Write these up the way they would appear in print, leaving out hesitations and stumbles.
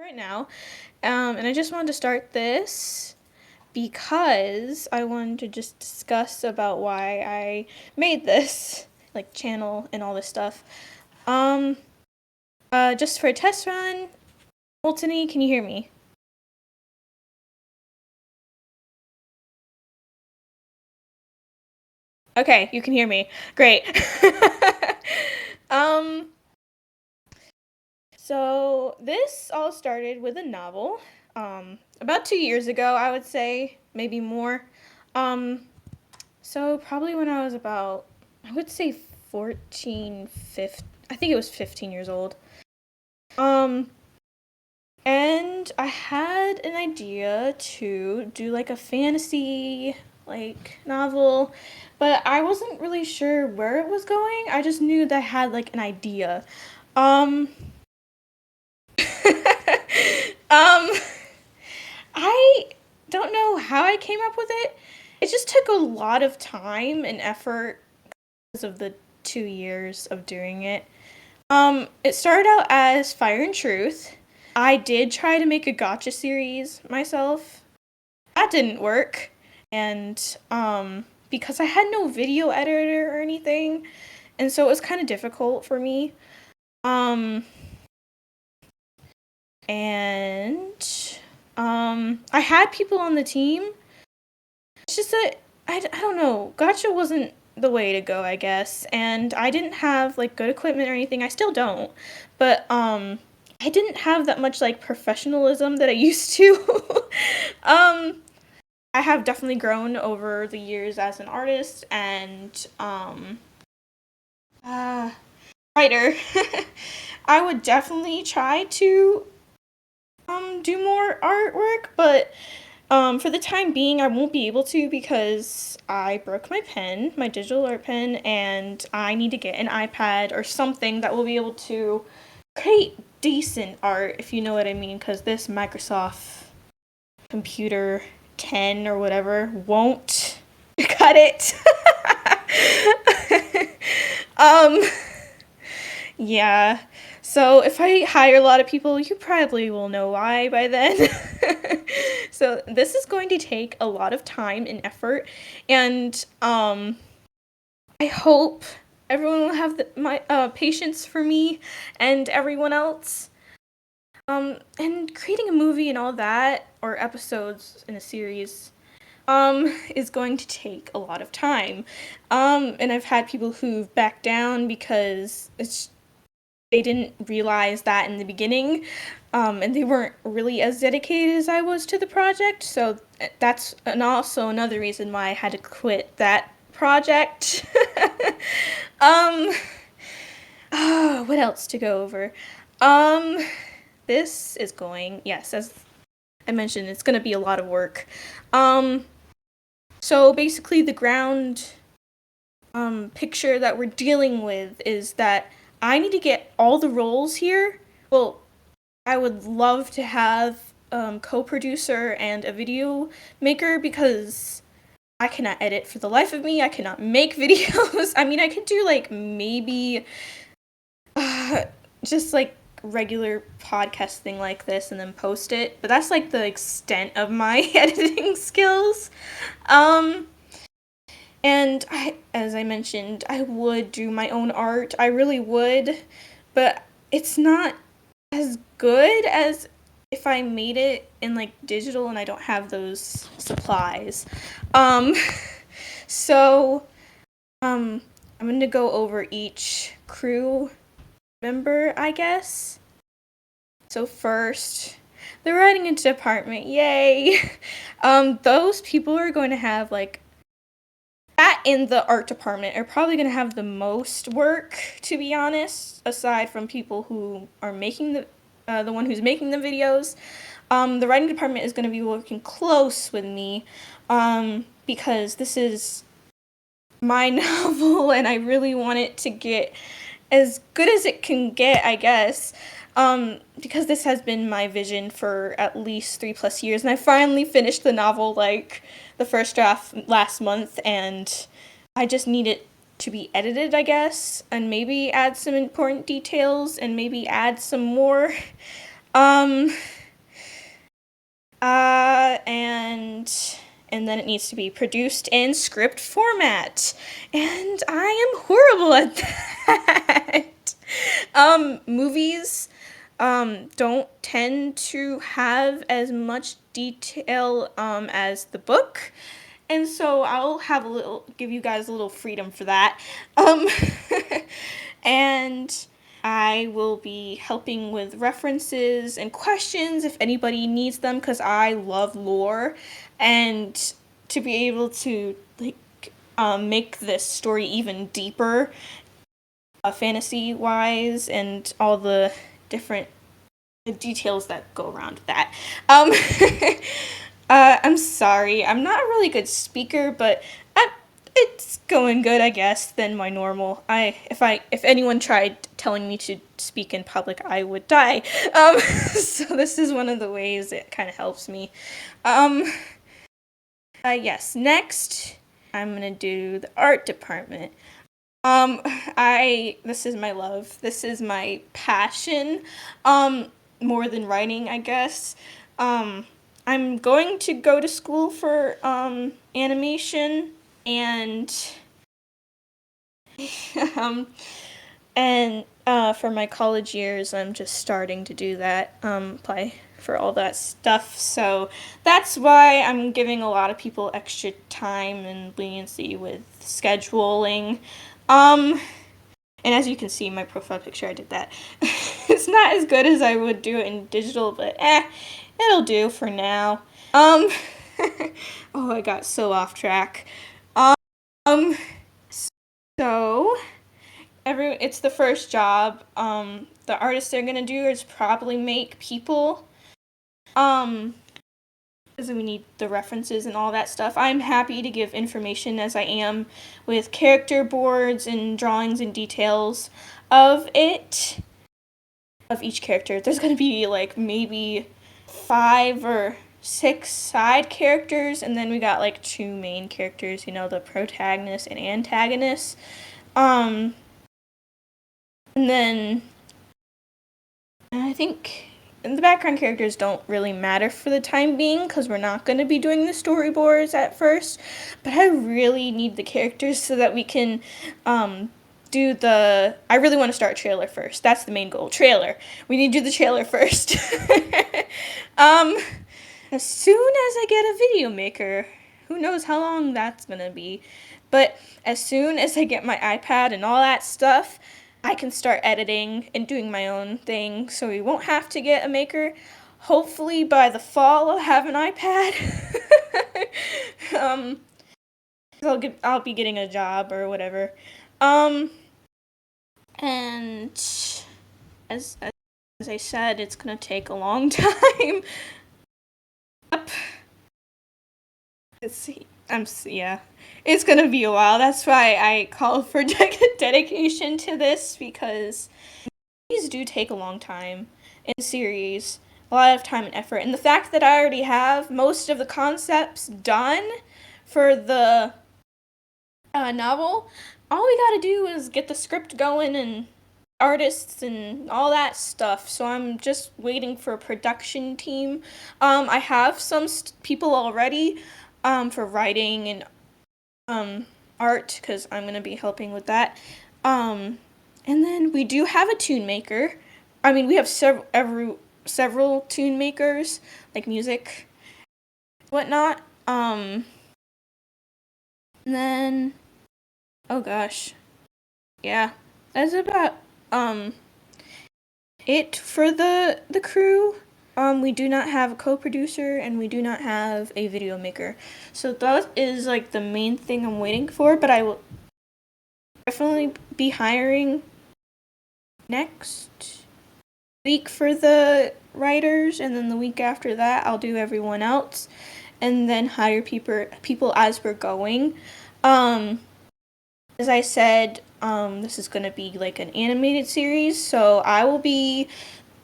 right now. And I just wanted to start this because I wanted to just discuss about why I made this like channel and all this stuff. Um, just for a test run, Ultony, can you hear me? Okay, you can hear me. Great. um, so this all started with a novel. About 2 years ago, I would say, maybe more. Um, So probably when I was about, I would say 14, 15, I think it was 15 years old. Um, and I had an idea to do like a fantasy like novel, but I wasn't really sure where it was going. I just knew that I had like an idea. Um, um, I don't know how I came up with it. It just took a lot of time and effort because of the 2 years of doing it. It started out as Fire and Truth. I did try to make a gotcha series myself. That didn't work. And because I had no video editor or anything, and so it was kind of difficult for me. Um and I had people on the team. It's just that I don't know. Gotcha wasn't the way to go, I guess. And I didn't have like good equipment or anything. I still don't. But I didn't have that much like professionalism that I used to. um I have definitely grown over the years as an artist and uh writer. I would definitely try to do more artwork, but for the time being, I won't be able to because I broke my pen, my digital art pen, and I need to get an iPad or something that will be able to create decent art, if you know what I mean, because this Microsoft computer 10 or whatever won't cut it. um, yeah. So if I hire a lot of people, you probably will know why by then. So this is going to take a lot of time and effort, and I hope everyone will have my patience for me and everyone else. And creating a movie and all that, or episodes in a series, is going to take a lot of time. And I've had people who've backed down because they didn't realize that in the beginning, and they weren't really as dedicated as I was to the project. So that's also another reason why I had to quit that project. um, what else to go over? Um, this is going, yes, as I mentioned, it's going to be a lot of work. So basically, the ground picture that we're dealing with is that I need to get all the roles here. Well, I would love to have co-producer and a video maker because I cannot edit for the life of me. I cannot make videos. I mean, I could do like maybe just like regular podcasting like this and then post it, but that's like the extent of my editing skills. Um, and as I mentioned, I would do my own art. I really would, but it's not as good as if I made it in like digital and I don't have those supplies. Um, so I'm gonna go over each crew member, I guess. So first, the writing department, yay! Those people are going to have like that in the art department are probably going to have the most work, to be honest, aside from people who are making the one who's making the videos. The writing department is going to be working close with me because this is my novel and I really want it to get as good as it can get, I guess. Because this has been my vision for at least 3+ years, and I finally finished the novel like the first draft last month, and I just need it to be edited, I guess, and maybe add some important details and maybe add some more. Um, and then it needs to be produced in script format. And I am horrible at that. Movies don't tend to have as much detail as the book. And so I'll give you guys a little freedom for that. And I will be helping with references and questions if anybody needs them, because I love lore, and to be able to make this story even deeper, fantasy wise, and all the different details that go around that. I'm sorry, I'm not a really good speaker, but it's going good, I guess, than my normal. If anyone tried telling me to speak in public, I would die. So this is one of the ways it kind of helps me. Yes, next I'm gonna do the art department. This is my love. This is my passion. More than writing, I guess. I'm going to go to school for animation, and for my college years, I'm just starting to do that, apply for all that stuff. So that's why I'm giving a lot of people extra time and leniency with scheduling. And as you can see in my profile picture, I did that. It's not as good as I would do it in digital, but it'll do for now. Oh, I got so off track. So it's the first job. The artist they're gonna do is probably make people. Because we need the references and all that stuff. I'm happy to give information as I am with character boards and drawings and details of it, of each character. There's going to be like maybe 5 or 6 side characters, and then we got like 2 main characters, the protagonist and antagonist. And then I think the background characters don't really matter for the time being, because we're not going to be doing the storyboards at first, but I really need the characters so that we can I really want to start trailer first. That's the main goal. Trailer. We need to do the trailer first. As soon as I get a video maker, who knows how long that's going to be, but as soon as I get my iPad and all that stuff, I can start editing and doing my own thing, so we won't have to get a maker. Hopefully by the fall I'll have an iPad. I'll be getting a job or whatever. And as I said, it's gonna take a long time. Yep. It's gonna be a while. That's why I call for dedication to this, because these do take a long time in series, a lot of time and effort. And the fact that I already have most of the concepts done for the novel, all we gotta do is get the script going and artists and all that stuff. So I'm just waiting for a production team. I have some people already for writing and art, because I'm going to be helping with that. And then we do have a tune maker. I mean, we have several tune makers, like music, whatnot. And then, oh gosh, yeah, that's about it for the crew. We do not have a co-producer, and we do not have a video maker. So that is like the main thing I'm waiting for, but I will definitely be hiring next week for the writers, and then the week after that I'll do everyone else, and then hire people as we're going. As I said, this is going to be like an animated series, so I will be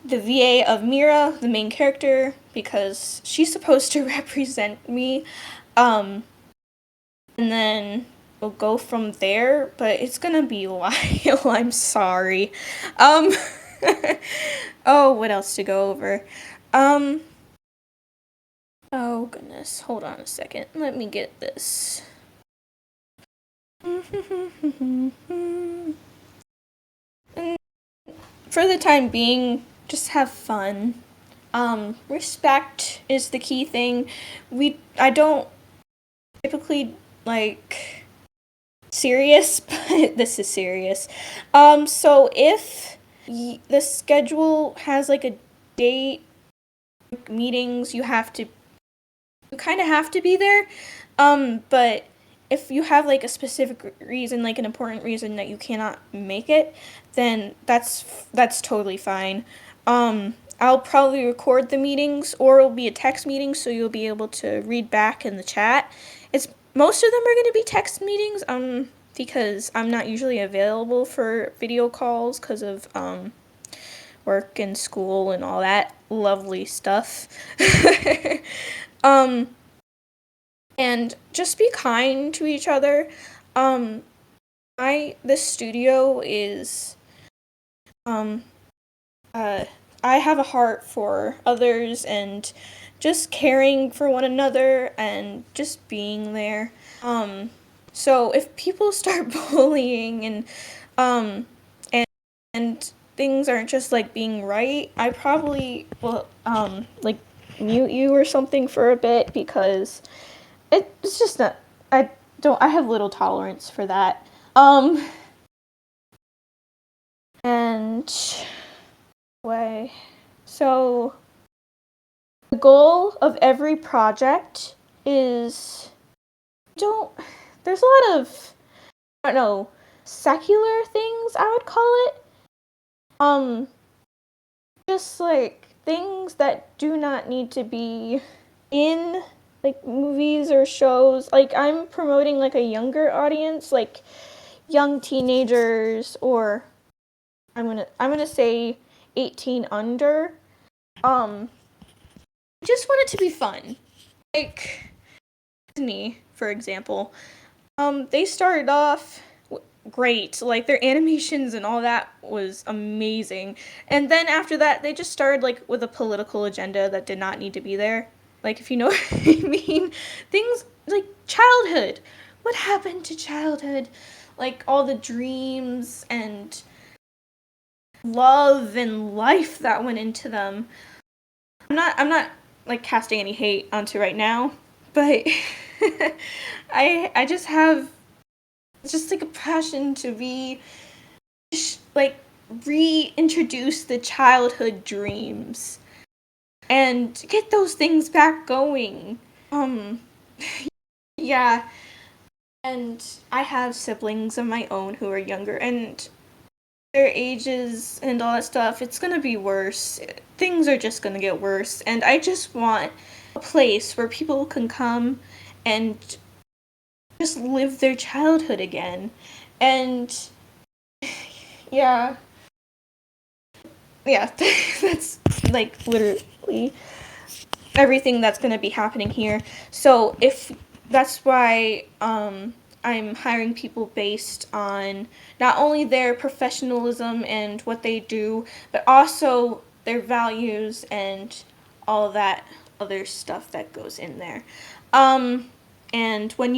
the VA of Mira, the main character, because she's supposed to represent me. And then we'll go from there, but it's gonna be a while. I'm sorry. Oh, what else to go over? Oh goodness, hold on a second. Let me get this. For the time being, just have fun. Respect is the key thing. I don't typically like serious, but this is serious. So if the schedule has like a date, meetings, you kind of have to be there. But if you have like a specific reason, like an important reason that you cannot make it, then that's totally fine. I'll probably record the meetings, or it'll be a text meeting, so you'll be able to read back in the chat. It's Most of them are going to be text meetings, because I'm not usually available for video calls because of work and school and all that lovely stuff. um, and just be kind to each other. This studio is I have a heart for others and just caring for one another and just being there. So if people start bullying and things aren't just like being right, I probably will like mute you or something for a bit, because it's just not. I have little tolerance for that. And way. So the goal of every project is don't there's a lot of, I don't know, secular things, I would call it. Just like things that do not need to be in like movies or shows. Like I'm promoting like a younger audience, like young teenagers, or I'm gonna say 18 under. Just want it to be fun. Like Disney, for example. They started off great. Like their animations and all that was amazing. And then after that, they just started like with a political agenda that did not need to be there. Like, if you know what I mean. Things like childhood. What happened to childhood? Like all the dreams and love and life that went into them. I'm not like casting any hate onto right now, but I just have just like a passion to be like reintroduce the childhood dreams and get those things back going. Yeah, and I have siblings of my own who are younger, and their ages and all that stuff, it's gonna be worse. Things are just gonna get worse, and I just want a place where people can come and just live their childhood again. And yeah, yeah, that's like literally everything that's gonna be happening here. So if that's why I'm hiring people based on not only their professionalism and what they do, but also their values and all that other stuff that goes in there. And when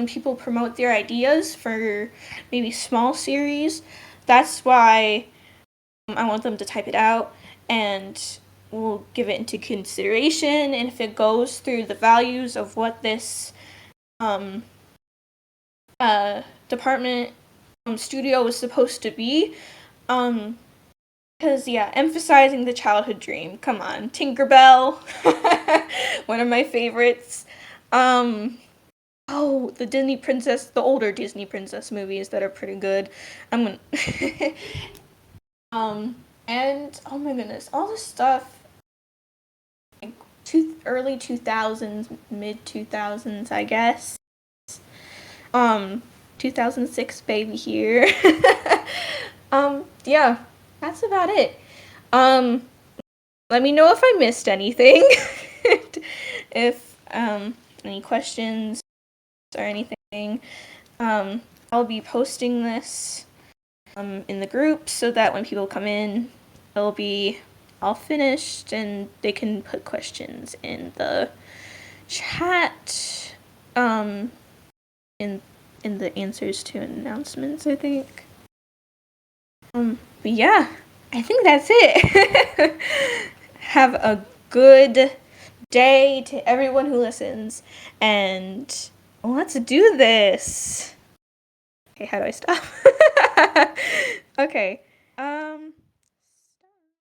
people promote their ideas for maybe small series, that's why I want them to type it out, and we'll give it into consideration. And if it goes through the values of what this um, department studio is supposed to be, because yeah, emphasizing the childhood dream. Come on, Tinkerbell, one of my favorites. Oh, the older Disney princess movies that are pretty good. I'm gonna and oh my goodness, all this stuff like early 2000s, mid 2000s, I guess. 2006 baby here. Yeah, that's about it. Let me know if I missed anything. If any questions or anything. I'll be posting this in the group so that when people come in, it'll be all finished, and they can put questions in the chat, in the answers to announcements, I think. But yeah, I think that's it. Have a good day to everyone who listens, and let's do this. Okay, how do I stop? Okay.